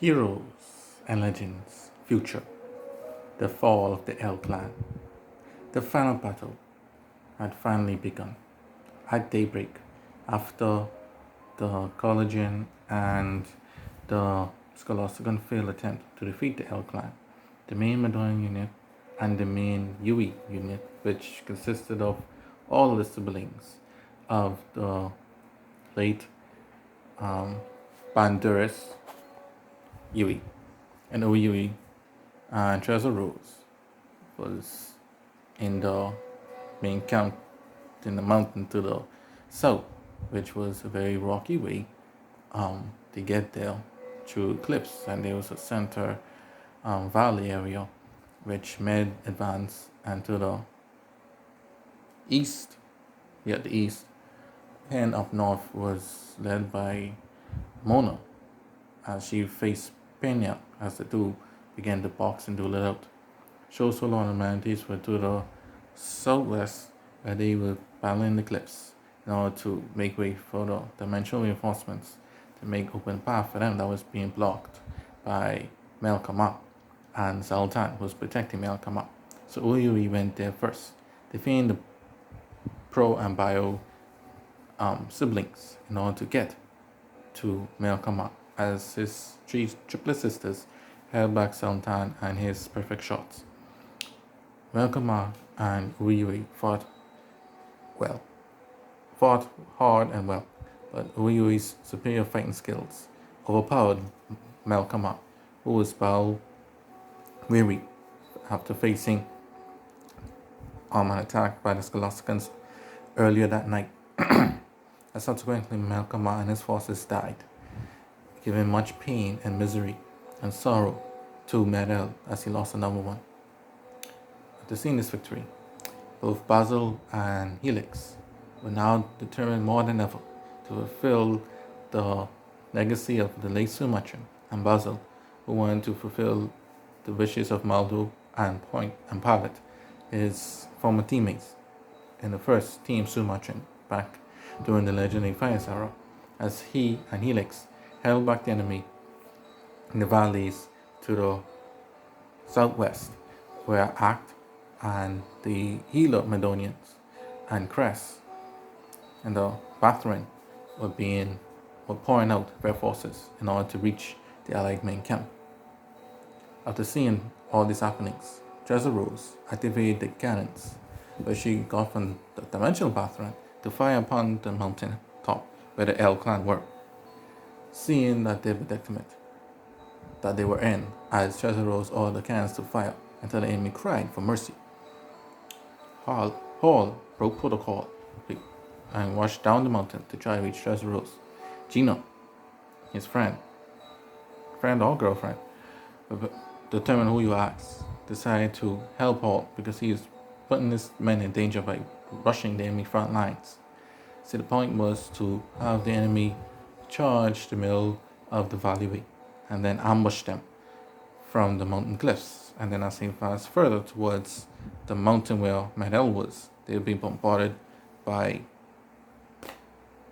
Heroes and Legends Future. The fall of the L clan. The final battle had finally begun. At daybreak, after the Collagen and the Scholastican failed attempt to defeat the L clan, the main Madonna unit and the main Yui unit, which consisted of all the siblings of the late um, Banduris Yui and Ooui Uwi and Treasure Rose was in the main camp in the mountain to the south, which was a very rocky way to get there through cliffs, and there was a center valley area which made advance and to the east, the east, and up north was led by Mona as she faced Pena as the two began to box and duel it out. Shoso and Mantis were to the southwest where they were battling the cliffs in order to make way for the dimensional reinforcements to make open path for them that was being blocked by Melkama, and Zaltan was protecting Melkama. So Uyui went there first, defeating the Pro and Bio siblings in order to get to Melkama as his three triplet sisters held back Sultan and his perfect shots. Melkama and Ooui well, fought hard and well, but Oouy's superior fighting skills overpowered Melkama, who was battle weary after facing an attack by the Scholasticans earlier that night. And subsequently, Melkama and his forces died, giving much pain and misery and sorrow to Merel as he lost another one. After seeing this victory, both Basil and Helix were now determined more than ever to fulfill the legacy of the late Sumatran, and Basil, who wanted to fulfill the wishes of Maldo and Point and Pavet, his former teammates in the first Team Sumatran back during the legendary Fires era, as he and Helix held back the enemy in the valleys to the southwest, where Act and the Healer Medonians and Cress and the Bathrin were pouring out their forces in order to reach the Allied main camp. After seeing all these happenings, Trezor Rose activated the cannons, where she got from the dimensional Bathrin to fire upon the mountain top where the L clan were. Seeing that their predicament that they were in, as Trezor Rose ordered the cannons to fire until the enemy cried for mercy. Hall broke protocol and rushed down the mountain to try to reach Trezor Rose. Gina, his friend or girlfriend, determined who you ask, decided to help Hall because he is putting his men in danger by rushing the enemy front lines. So the point was to have the enemy charge the middle of the valleyway and then ambush them from the mountain cliffs. And then as they passed further towards the mountain where Medel was, they would be bombarded by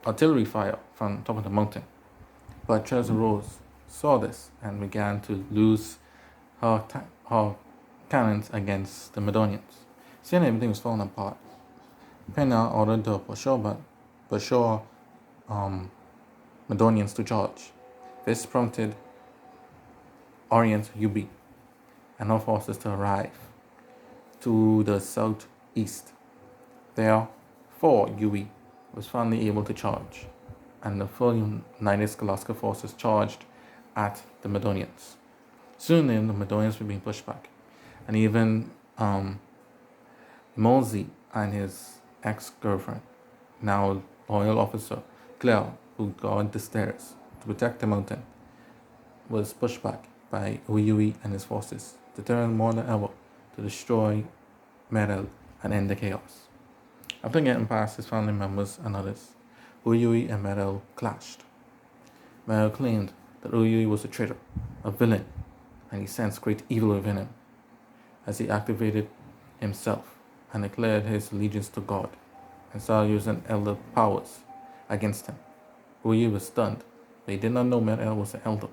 artillery fire from top of the mountain. But Trezor Rose saw this and began to lose her cannons against the Medonians. Seeing everything was falling apart, Pena ordered the Bashor Medonians to charge. This prompted Orient Ubi and her forces to arrive to the southeast. Therefore, Yui was finally able to charge, and the full United Scholastica forces charged at the Medonians. Soon then, the Medonians were being pushed back, and even Molsey and his ex-girlfriend, now loyal officer Claire, who guarded the stairs to protect the mountain, was pushed back by Ooui and his forces, determined more than ever to destroy Merel and end the chaos. After getting past his family members and others, Ooui and Merel clashed. Merel claimed that Ooui was a traitor, a villain, and he sensed great evil within him, as he activated himself and declared his allegiance to God and started using elder powers against him. Ooui was stunned, but he did not know Merel was an elder.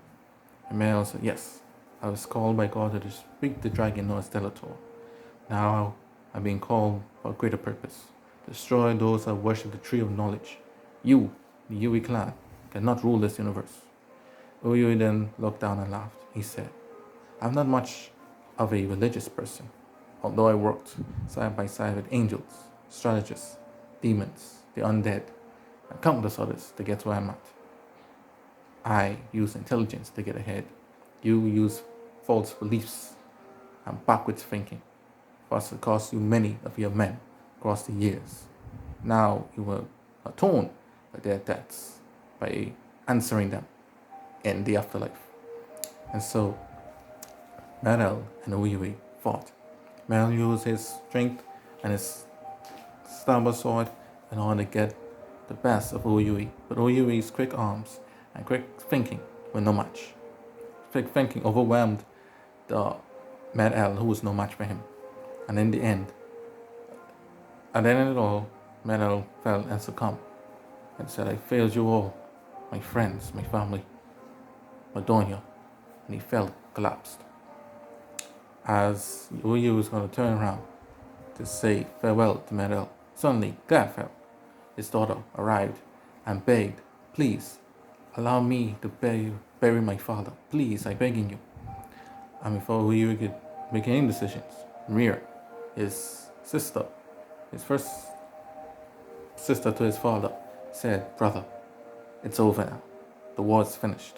And Mel said, yes, I was called by God to defeat the dragon known as Delator. Now I'm being called for a greater purpose. Destroy those that worship the tree of knowledge. You, the Ooui clan, cannot rule this universe. Ooui then looked down and laughed. He said, I'm not much of a religious person, although I worked side by side with angels, strategists, demons, the undead, and countless others to get where I'm at. I use intelligence to get ahead. You use false beliefs and backwards thinking. Was to cost you many of your men across the years. Now you will atone for their debts by answering them in the afterlife. And so Merel and Ooui fought. Merel used his strength and his stabber sword in order to get the best of Ooui, but Ooi's quick arms and quick thinking were no match. Quick thinking overwhelmed the Mad L, who was no match for him. And in the end, at the end of it all, Mad L fell and succumbed and said, I failed you all, my friends, my family, Madonia. And he fell, collapsed. As Ooui was going to turn around to say farewell to Mad L, suddenly Glafel, his daughter, arrived and begged, please, allow me to bury my father. Please, I begging you. And before Ooui could make any decisions, Mir, his sister, his first sister to his father, said, brother, it's over now. The war's finished.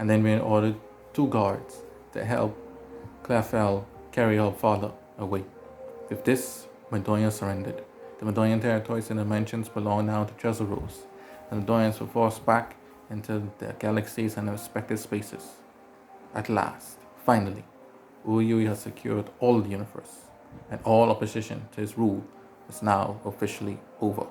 And then we ordered 2 guards to help Clafell carry her father away. With this, Madonia surrendered. The Madonian territories and dimensions belong now to Tresoros, and the Madonians were forced back into their galaxies and their respective spaces. At last, finally, Ooui has secured all the universe, and all opposition to his rule is now officially over.